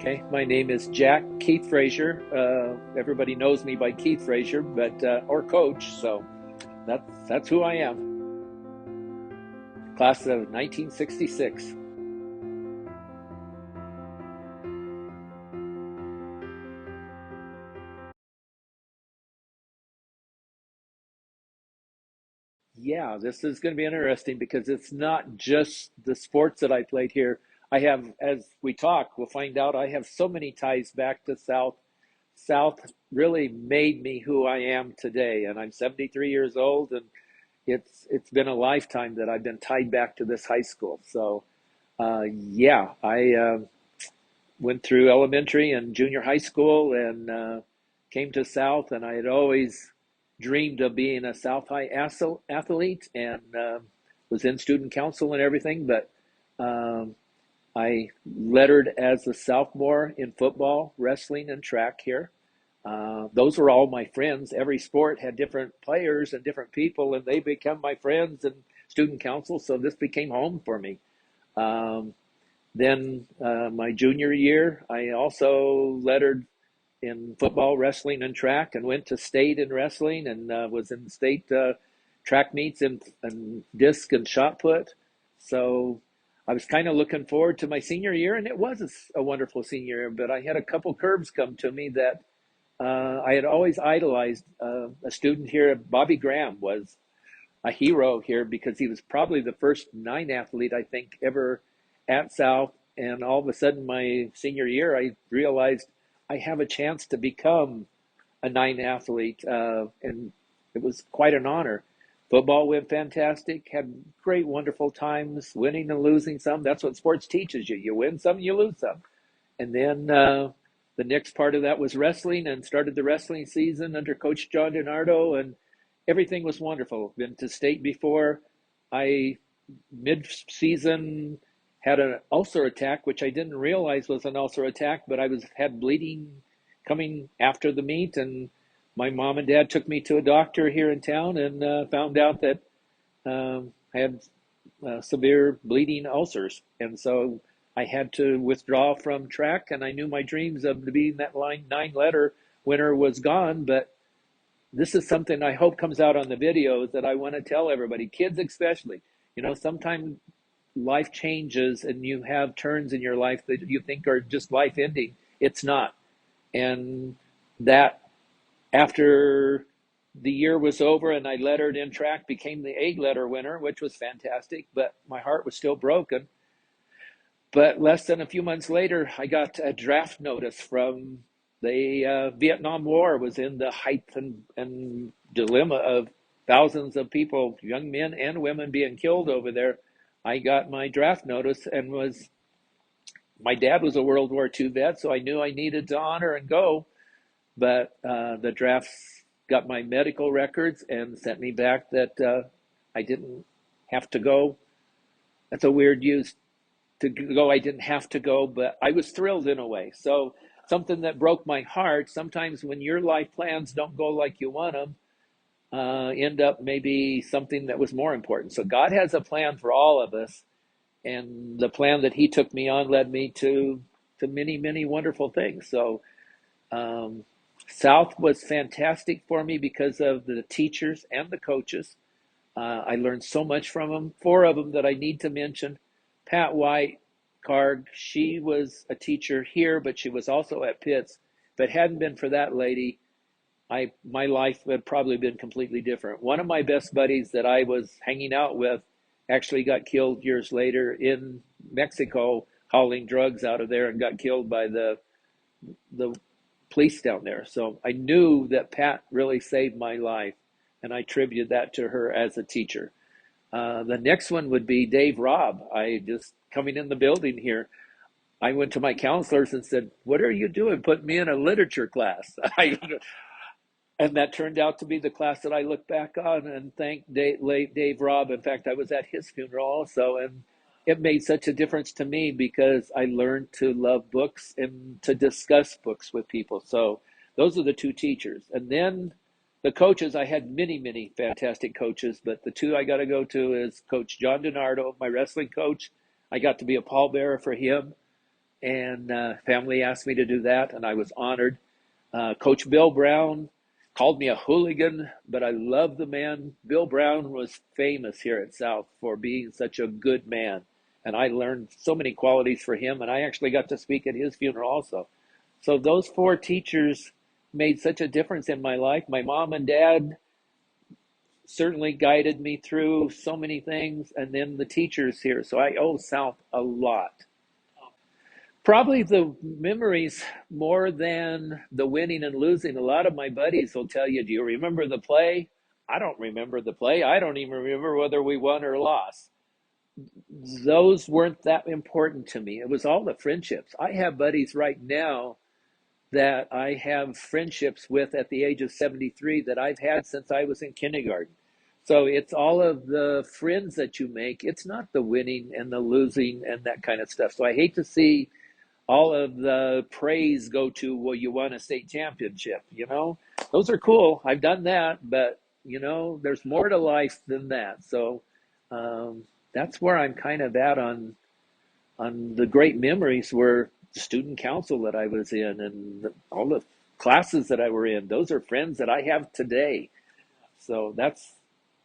Okay, my name is Jack Keith Frazier. Everybody knows me by Keith Frazier, but or Coach. So that's who I am. Class of 1966. Yeah, this is going to be interesting because it's not just the sports that I played here. I have, as we talk, we'll find out. I have so many ties back to South. South really made me who I am today, and I'm 73 years old, and it's been a lifetime that I've been tied back to this high school. So yeah, I went through elementary and junior high school and came to South, and I had always dreamed of being a South High athlete and was in student council and everything. But um, I lettered as a sophomore in football, wrestling, and track here. Those were all my friends. Every sport had different players and different people, and they become my friends and student council. So this became home for me. Um, then my junior year, I also lettered in football, wrestling, and track, and went to state in wrestling and was in state track meets and disc and shot put. So I was kind of looking forward to my senior year, and it was a wonderful senior year. But I had a couple curves come to me that I had always idolized. A student here, Bobby Graham, was a hero here because he was probably the first nine athlete I think ever at South. And all of a sudden, my senior year, I realized I have a chance to become a nine athlete, and it was quite an honor. Football went fantastic, had great, wonderful times, winning and losing some. That's what sports teaches you. You win some, you lose some. And then the next part of that was wrestling and started the wrestling season under Coach John DiNardo, and everything was wonderful. Been to state before. I mid-season had an ulcer attack, which I didn't realize was an ulcer attack, but I was had bleeding coming after the meet, and my mom and dad took me to a doctor here in town and found out that I had severe bleeding ulcers, and so I had to withdraw from track. And I knew my dreams of being that line nine-letter winner was gone, but this is something I hope comes out on the videos that I want to tell everybody, kids especially. You know, sometimes life changes and you have turns in your life that you think are just life ending. It's not. And that after the year was over and I lettered in track, became the 8-letter winner, which was fantastic, but my heart was still broken. But less than a few months later, I got a draft notice from the Vietnam War was in the height and dilemma of thousands of people, young men and women, being killed over there. I got my draft notice and was my dad was a World War II vet, so I knew I needed to honor and go. But the drafts got my medical records and sent me back that I didn't have to go. That's a weird use to go. I didn't have to go, but I was thrilled in a way. So something that broke my heart. Sometimes when your life plans don't go like you want them, end up maybe something that was more important. So God has a plan for all of us, and the plan that He took me on led me to many many wonderful things. So um, South was fantastic for me because of the teachers and the coaches. I learned so much from them. Four of them that I need to mention. Pat White, Carg, she was a teacher here, but she was also at Pitts. If it hadn't been for that lady, my life had probably been completely different. One of my best buddies that I was hanging out with actually got killed years later in Mexico, hauling drugs out of there, and got killed by the police down there. So I knew that Pat really saved my life, and I attribute that to her as a teacher. The next one would be Dave Robb. I just coming in the building here, I went to my counselors and said, "What are you doing? Put me in a literature class." And that turned out to be the class that I look back on and thank late Dave Robb. In fact, I was at his funeral also, and it made such a difference to me because I learned to love books and to discuss books with people. So those are the two teachers. And then the coaches, I had many, many fantastic coaches, but the two I got to go to is Coach John DiNardo, my wrestling coach. I got to be a pallbearer for him, and family asked me to do that, and I was honored. Coach Bill Brown called me a hooligan, but I love the man. Bill Brown was famous here at South for being such a good man. And I learned so many qualities for him, and I actually got to speak at his funeral also. So those four teachers made such a difference in my life. My mom and dad certainly guided me through so many things, and then the teachers here. So I owe South a lot. Probably the memories more than the winning and losing. A lot of my buddies will tell you, do you remember the play? I don't remember the play. I don't even remember whether we won or lost. Those weren't that important to me. It was all the friendships. I have buddies right now that I have friendships with at the age of 73 that I've had since I was in kindergarten. So it's all of the friends that you make. It's not the winning and the losing and that kind of stuff. So I hate to see all of the praise go to, well, you won a state championship, those are cool. I've done that, but there's more to life than that. So that's where I'm kind of at on the great memories were the student council that I was in and all the classes that I were in. Those are friends that I have today. So that's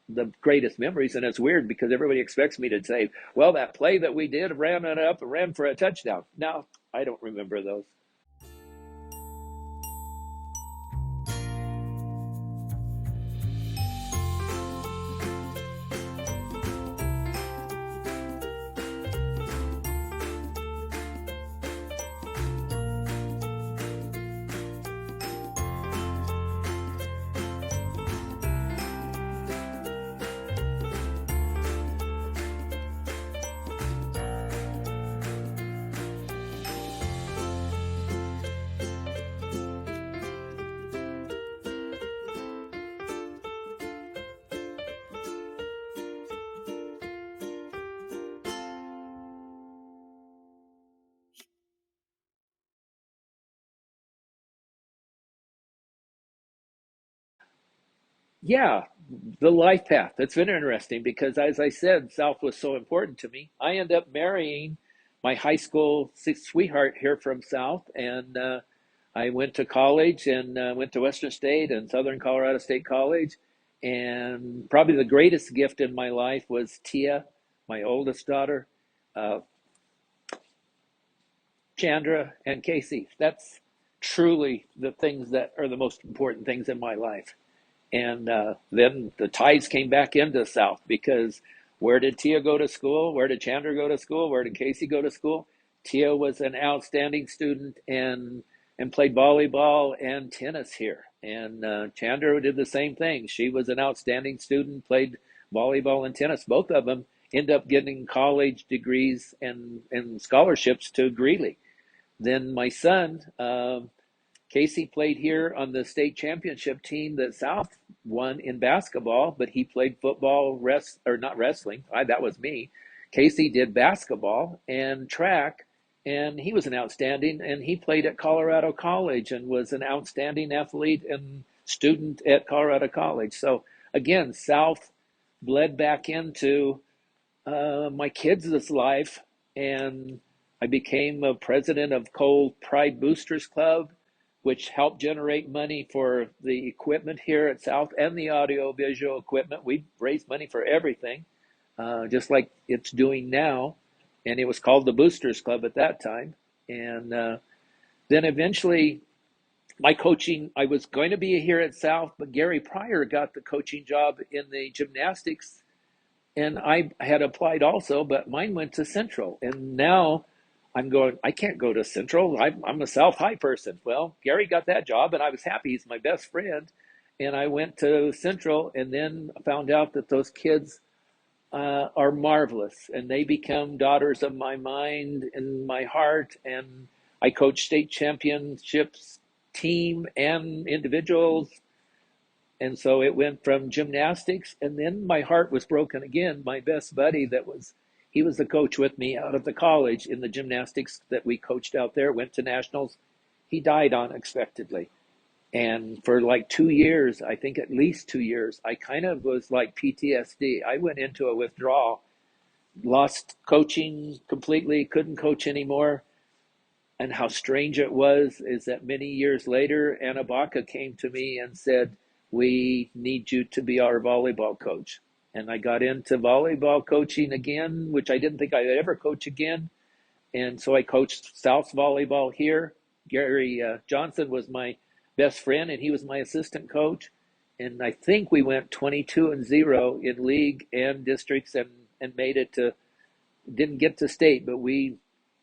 the greatest memories. And it's weird because everybody expects me to say, well, that play that we did ran it up and ran for a touchdown. No, I don't remember those. Yeah, the life path. That's been interesting because, as I said, South was so important to me. I ended up marrying my high school sweetheart here from South, and I went to college and went to Western State and Southern Colorado State College. And probably the greatest gift in my life was Tia, my oldest daughter, uh, Chandra, and Casey. That's truly the things that are the most important things in my life. And then the tides came back into South because where did Tia go to school? Where did Chandra go to school? Where did Casey go to school? Tia was an outstanding student and played volleyball and tennis here. And Chandra did the same thing. She was an outstanding student, played volleyball and tennis. Both of them end up getting college degrees and scholarships to Greeley. Then my son, Casey played here on the state championship team that South won in basketball, but he played football, or not wrestling. That was me. Casey did basketball and track, and he was an outstanding, and he played at Colorado College and was an outstanding athlete and student at Colorado College. So again, South bled back into my kids' life, and I became a president of Coal Pride Boosters Club, which helped generate money for the equipment here at South and the audio visual equipment. We raised money for everything, just like it's doing now. And it was called the Boosters Club at that time. And then eventually my coaching, I was going to be here at South, but Gary Pryor got the coaching job in the gymnastics. And I had applied also, but mine went to Central. And now I'm going, I can't go to Central. I'm a South High person. Well, Gary got that job, and I was happy. He's my best friend. And I went to Central and then found out that those kids are marvelous, and they become daughters of my mind and my heart. And I coach state championships, team and individuals. And so it went from gymnastics, and then my heart was broken again. My best buddy he was the coach with me out of the college in the gymnastics that we coached out there, went to nationals. He died unexpectedly. And for like 2 years, I think at least 2 years, I kind of was like PTSD. I went into a withdrawal, lost coaching completely, couldn't coach anymore. And how strange it was is that many years later, Anna Baca came to me and said, "We need you to be our volleyball coach." And I got into volleyball coaching again, which I didn't think I'd ever coach again. And so I coached South's volleyball here. Gary Johnson was my best friend, and he was my assistant coach. And I think we went 22-0 in league and districts, and made it to, didn't get to state, but we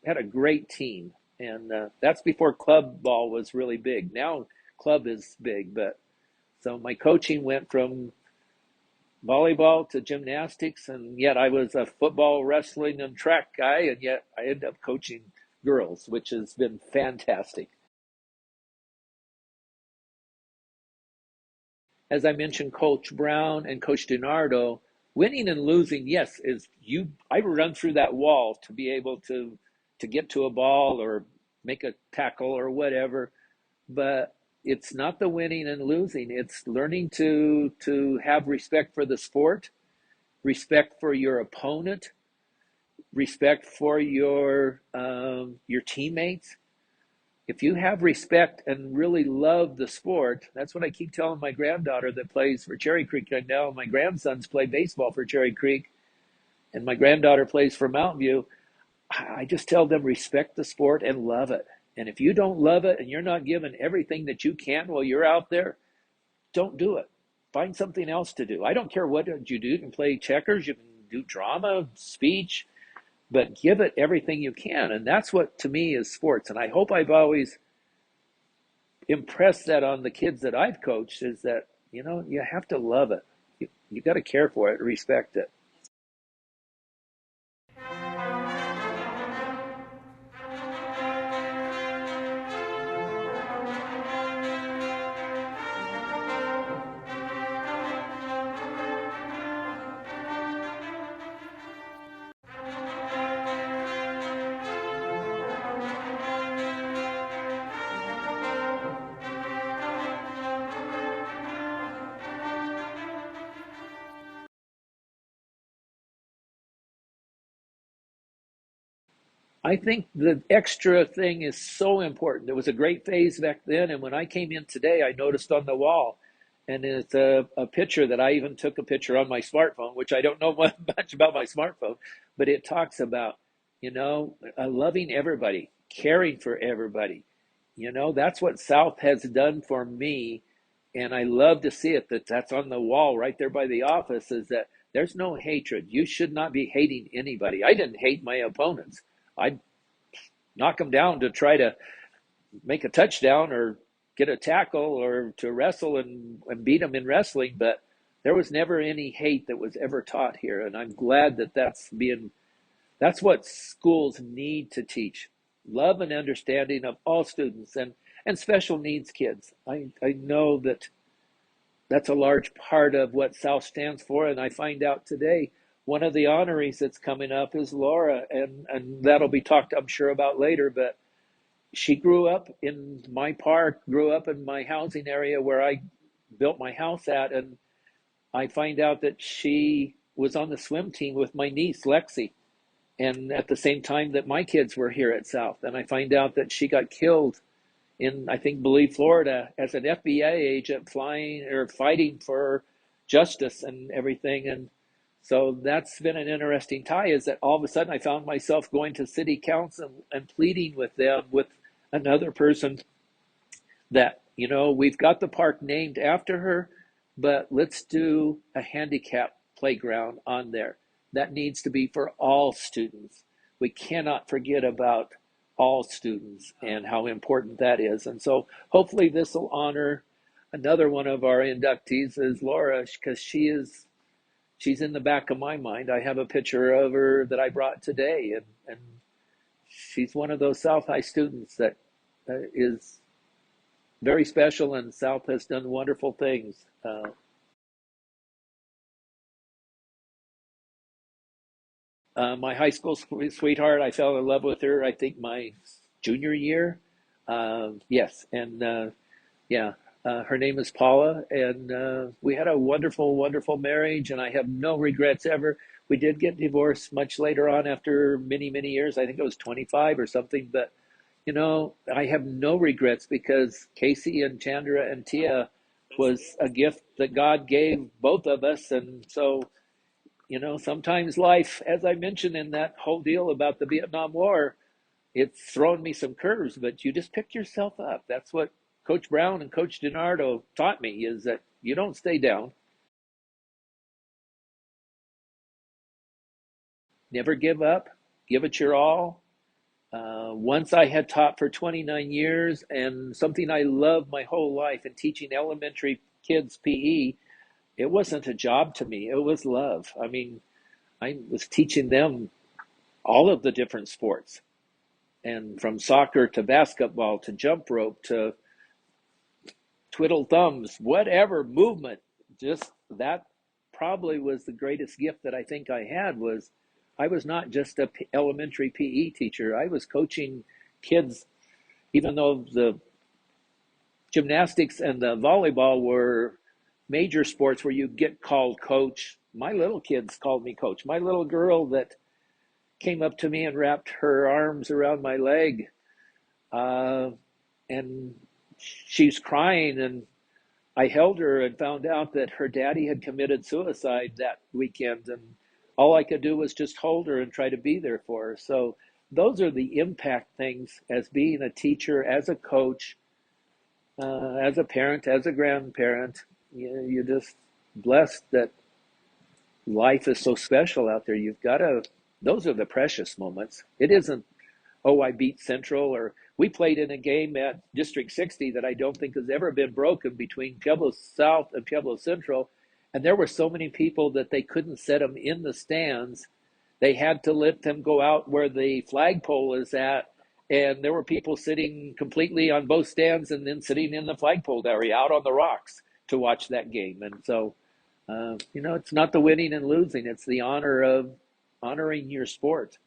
had a great team. And that's before club ball was really big. Now club is big, but so my coaching went from volleyball to gymnastics, and yet I was a football, wrestling, and track guy, and yet I ended up coaching girls, which has been fantastic. As I mentioned, Coach Brown and Coach DiNardo, winning and losing, yes, is you. I run through that wall to be able to get to a ball or make a tackle or whatever, but it's not the winning and losing. It's learning to have respect for the sport, respect for your opponent, respect for your teammates. If you have respect and really love the sport, that's what I keep telling my granddaughter that plays for Cherry Creek right now. My grandsons play baseball for Cherry Creek, and my granddaughter plays for Mountain View. I just tell them respect the sport and love it. And if you don't love it and you're not giving everything that you can while you're out there, don't do it. Find something else to do. I don't care what you do. You can play checkers, you can do drama, speech, but give it everything you can. And that's what to me is sports. And I hope I've always impressed that on the kids that I've coached, is that, you have to love it. You got to care for it, respect it. I think the extra thing is so important. There was a great phase back then, and when I came in today, I noticed on the wall, and it's a picture that I even took a picture on my smartphone, which I don't know much about my smartphone, but it talks about, loving everybody, caring for everybody. That's what South has done for me, and I love to see it. That's on the wall right there by the office. Is that there's no hatred. You should not be hating anybody. I didn't hate my opponents. I'd knock them down to try to make a touchdown or get a tackle or to wrestle and beat them in wrestling. But there was never any hate that was ever taught here. And I'm glad that that's what schools need to teach. Love and understanding of all students and special needs kids. I know that that's a large part of what South stands for. And I find out today one of the honorees that's coming up is Laura, and that'll be talked, I'm sure, about later. But she grew up in my park, grew up in my housing area where I built my house at, and I find out that she was on the swim team with my niece, Lexi, and at the same time that my kids were here at South. And I find out that she got killed in, I think, believe Florida, as an FBI agent flying or fighting for justice and everything. And so that's been an interesting tie, is that all of a sudden I found myself going to city council and pleading with them, with another person, that, we've got the park named after her, but let's do a handicap playground on there. That needs to be for all students. We cannot forget about all students and how important that is. And so hopefully this will honor another one of our inductees, is Laura, because she's in the back of my mind. I have a picture of her that I brought today, and she's one of those South High students that is very special, and South has done wonderful things. My high school sweetheart, I fell in love with her, I think, my junior year. Yes, and yeah, her name is Paula, and we had a wonderful, wonderful marriage, and I have no regrets ever. We did get divorced much later on after many, many years. I think it was 25 or something, but I have no regrets because Casey and Chandra and Tia was a gift that God gave both of us. And so, sometimes life, as I mentioned in that whole deal about the Vietnam War, it's thrown me some curves, but you just pick yourself up. That's what Coach Brown and Coach DiNardo taught me, is that you don't stay down, never give up, give it your all. Once I had taught for 29 years, and something I loved my whole life in teaching elementary kids PE, it wasn't a job to me, it was love. I mean, I was teaching them all of the different sports, and from soccer to basketball to jump rope to twiddle thumbs, whatever movement, just that probably was the greatest gift that I think I had. Was I was not just a elementary PE teacher. I was coaching kids, even though the gymnastics and the volleyball were major sports where you get called coach. My little kids called me coach. My little girl that came up to me and wrapped her arms around my leg, uh, and she's crying, and I held her and found out that her daddy had committed suicide that weekend, and all I could do was just hold her and try to be there for her. So those are the impact things as being a teacher, as a coach, as a parent, as a grandparent. You're just blessed that life is so special out there. You've got to, those are the precious moments. It isn't, oh, I beat Central, or we played in a game at District 60 that I don't think has ever been broken between Pueblo South and Pueblo Central. And there were so many people that they couldn't set them in the stands. They had to let them go out where the flagpole is at. And there were people sitting completely on both stands and then sitting in the flagpole area out on the rocks to watch that game. And so, it's not the winning and losing, it's the honor of honoring your sport.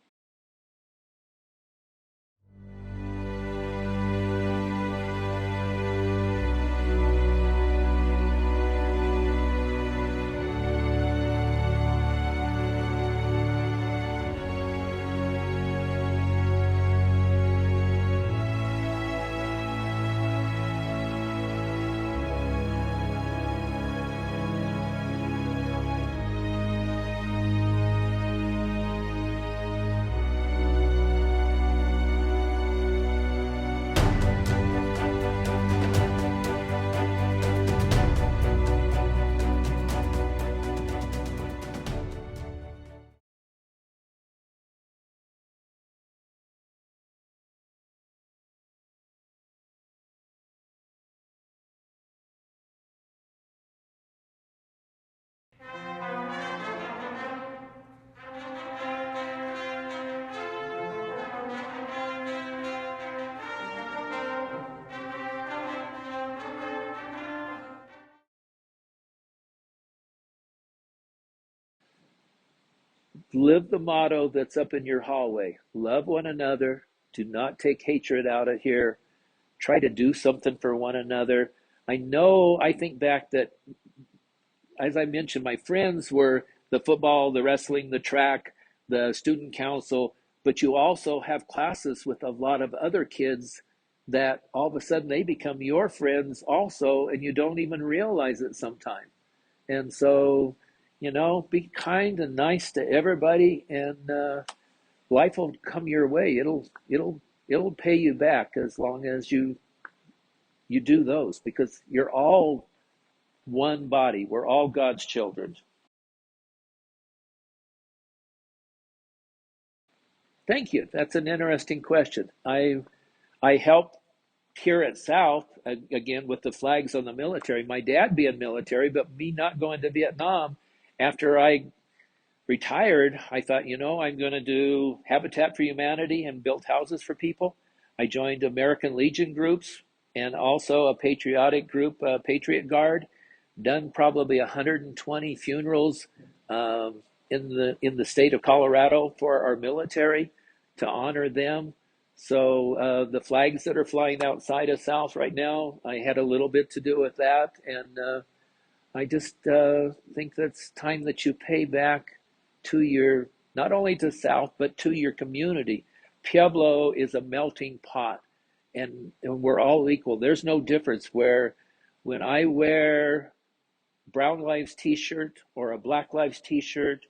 Live the motto that's up in your hallway. Love one another. Do not take hatred out of here. Try to do something for one another. I think back that, as I mentioned, my friends were the football, the wrestling, the track, the student council, but you also have classes with a lot of other kids that all of a sudden they become your friends also, and you don't even realize it sometimes. And so, be kind and nice to everybody, and life will come your way. It'll pay you back as long as you do those, because you're all one body. We're all God's children. Thank you. That's an interesting question. I helped here at South again with the flags on the military. My dad being military, but me not going to Vietnam. After I retired, I thought, I'm going to do Habitat for Humanity and build houses for people. I joined American Legion groups and also a patriotic group, Patriot Guard, done probably 120 funerals in the state of Colorado for our military to honor them. So the flags that are flying outside of South right now, I had a little bit to do with that, and I just think that's time that you pay back to your, not only to South, but to your community. Pueblo is a melting pot, and we're all equal. There's no difference where when I wear Brown Lives t-shirt or a Black Lives t-shirt,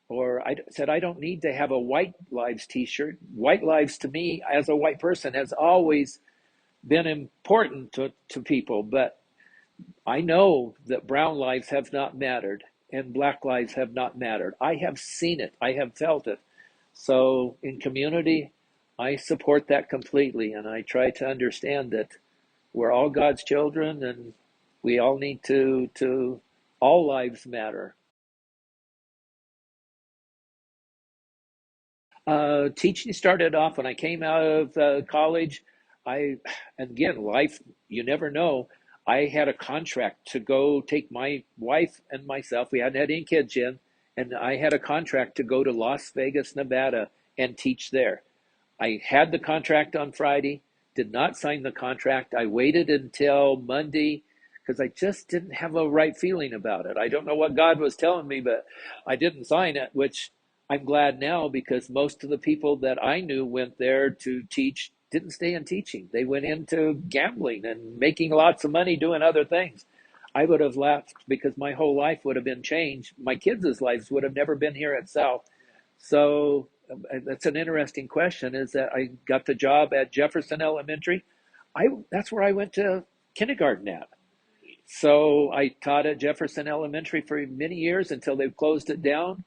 or I said I don't need to have a White Lives t-shirt. White lives to me as a white person has always been important to people, but I know that brown lives have not mattered and black lives have not mattered. I have seen it. I have felt it. So in community, I support that completely, and I try to understand that we're all God's children, and we all need to all lives matter. Teaching started off when I came out of college. I, and again, life, you never know. I had a contract to go take my wife and myself. We hadn't had any kids yet, and I had a contract to go to Las Vegas, Nevada, and teach there. I had the contract on Friday, did not sign the contract. I waited until Monday because I just didn't have a right feeling about it. I don't know what God was telling me, but I didn't sign it, which I'm glad now because most of the people that I knew went there to teach didn't stay in teaching. They went into gambling and making lots of money doing other things. I would have left because my whole life would have been changed. My kids' lives would have never been here at South. So that's an interesting question, is that I got the job at Jefferson Elementary. That's where I went to kindergarten at. So I taught at Jefferson Elementary for many years until they closed it down.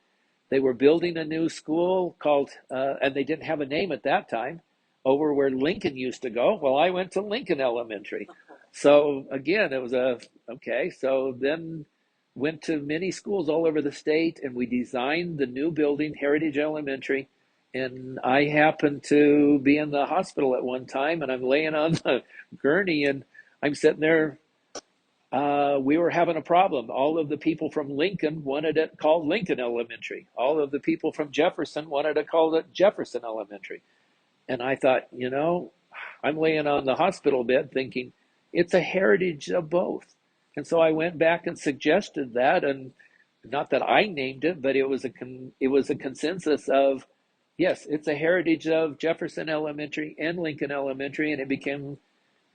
They were building a new school called, and they didn't have a name at that time, over where Lincoln used to go. Well, I went to Lincoln Elementary. So again, it was okay. So then went to many schools all over the state, and we designed the new building, Heritage Elementary. And I happened to be in the hospital at one time, and I'm laying on the gurney, and I'm sitting there. We were having a problem. All of the people from Lincoln wanted it called Lincoln Elementary. All of the people from Jefferson wanted to call it Jefferson Elementary. And I thought, I'm laying on the hospital bed thinking it's a heritage of both. And so I went back and suggested that, and not that I named it, but it was a consensus of yes, it's a heritage of Jefferson Elementary and Lincoln Elementary, and it became,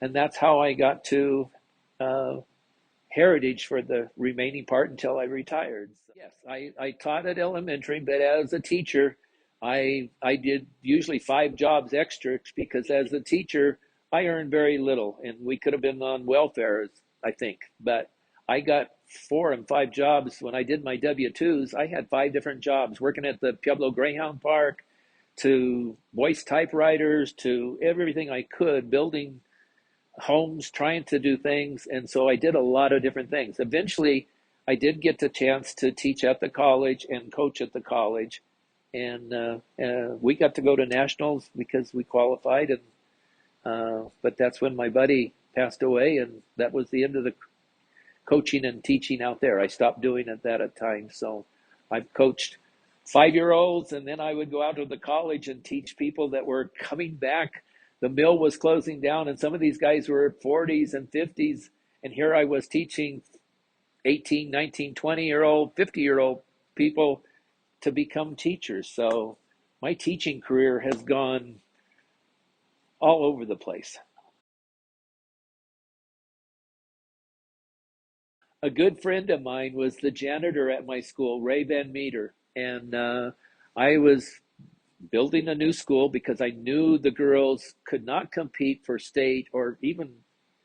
and that's how I got to uh, heritage for the remaining part until I retired. So, yes, I taught at elementary, but as a teacher, I did usually 5 jobs extra because as a teacher, I earned very little, and we could have been on welfare, I think. But I got 4 and 5 jobs when I did my W-2s. I had 5 different jobs, working at the Pueblo Greyhound Park, to voice typewriters, to everything I could, building homes, trying to do things. And so I did a lot of different things. Eventually, I did get the chance to teach at the college and coach at the college. And we got to go to nationals because we qualified. And but that's when my buddy passed away, and that was the end of the coaching and teaching out there. I stopped doing it that at times. So I've coached 5-year-olds, and then I would go out to the college and teach people that were coming back. The mill was closing down, and some of these guys were 40s and 50s, and here I was teaching 18, 19, 20-year-old, 50-year-old people to become teachers. So my teaching career has gone all over the place. A good friend of mine was the janitor at my school, Ray Van Meter, and I was building a new school because I knew the girls could not compete for state or even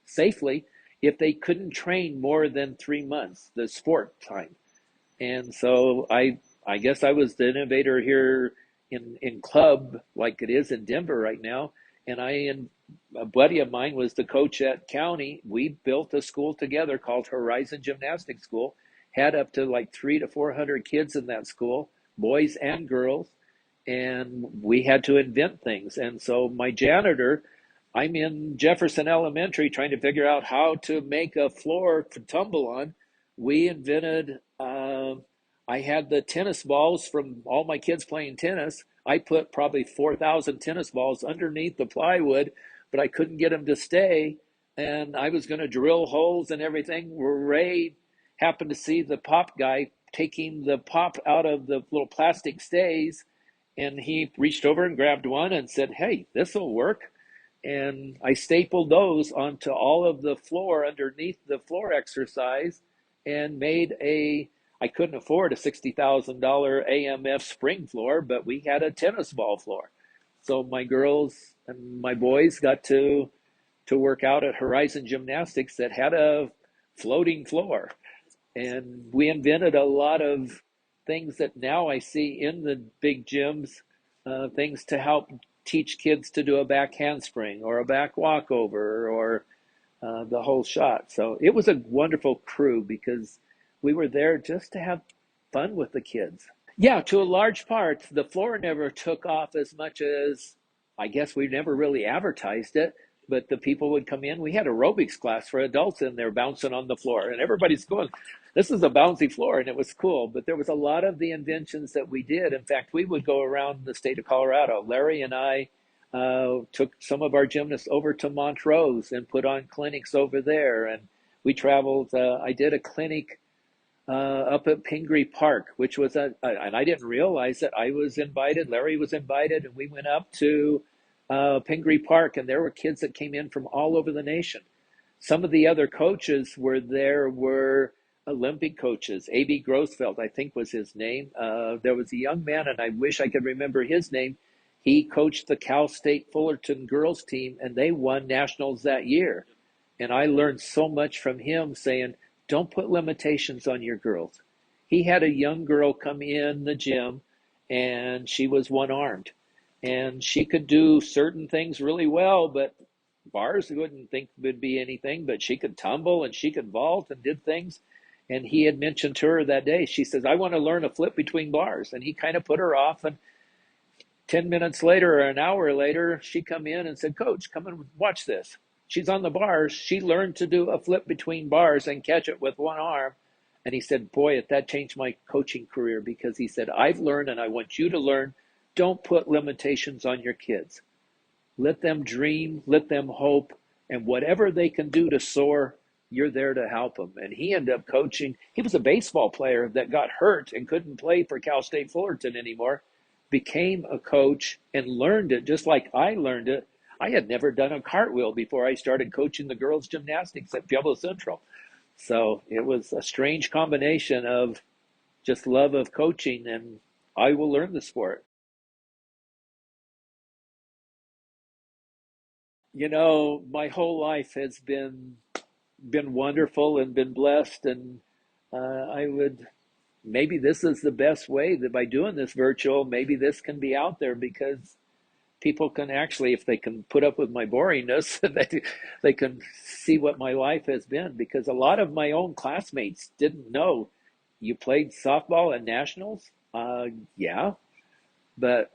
safely if they couldn't train more than 3 months, the sport time. And so I guess I was the innovator here in club like it is in Denver right now. And a buddy of mine was the coach at County. We built a school together called Horizon Gymnastics School. Had up to like 300 to 400 kids in that school, boys and girls, and we had to invent things. And so my janitor I'm in Jefferson Elementary trying to figure out how to make a floor to tumble on. We invented, I had the tennis balls from all my kids playing tennis. I put probably 4,000 tennis balls underneath the plywood, but I couldn't get them to stay. And I was going to drill holes and everything. Ray happened to see the pop guy taking the pop out of the little plastic stays, and he reached over and grabbed one and said, "Hey, this will work." And I stapled those onto all of the floor underneath the floor exercise and made a, I couldn't afford a $60,000 AMF spring floor, but we had a tennis ball floor. So my girls and my boys got to work out at Horizon Gymnastics that had a floating floor. And we invented a lot of things that now I see in the big gyms, things to help teach kids to do a back handspring or a back walkover or the whole shot. So it was a wonderful crew because we were there just to have fun with the kids. Yeah, to a large part, the floor never took off as much as, I guess we never really advertised it, but the people would come in. We had aerobics class for adults in there bouncing on the floor, and everybody's going, this is a bouncy floor, and it was cool. But there was a lot of the inventions that we did. In fact, we would go around the state of Colorado. Larry and I took some of our gymnasts over to Montrose and put on clinics over there. And we traveled, I did a clinic up at Pingree Park, which was and I didn't realize that I was invited. Larry was invited, and we went up to Pingree Park, and there were kids that came in from all over the nation. Some of the other coaches were Olympic coaches. A.B. Grossfeld, I think was his name. There was a young man, and I wish I could remember his name. He coached the Cal State Fullerton girls team, and they won nationals that year. And I learned so much from him saying, don't put limitations on your girls. He had a young girl come in the gym, and she was one armed. And she could do certain things really well, but bars wouldn't think would be anything, but she could tumble and she could vault and did things. And he had mentioned to her that day, she says, I want to learn a flip between bars. And he kind of put her off, and 10 minutes later or an hour later, she come in and said, Coach, come and watch this. She's on the bars. She learned to do a flip between bars and catch it with one arm. And he said, boy, that changed my coaching career, because he said, I've learned and I want you to learn. Don't put limitations on your kids. Let them dream, let them hope, and whatever they can do to soar, you're there to help them. And he ended up coaching. He was a baseball player that got hurt and couldn't play for Cal State Fullerton anymore, became a coach and learned it just like I learned it. I had never done a cartwheel before I started coaching the girls' gymnastics at Pueblo Central. So it was a strange combination of just love of coaching and I will learn the sport. My whole life has been wonderful and been blessed, and I would, maybe this is the best way, that by doing this virtual, maybe this can be out there, because people can actually, if they can put up with my boringness, they can see what my life has been, because a lot of my own classmates didn't know. You played softball at nationals? Yeah, but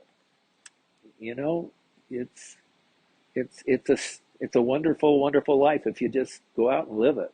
you know, it's it's a wonderful, wonderful life if you just go out and live it.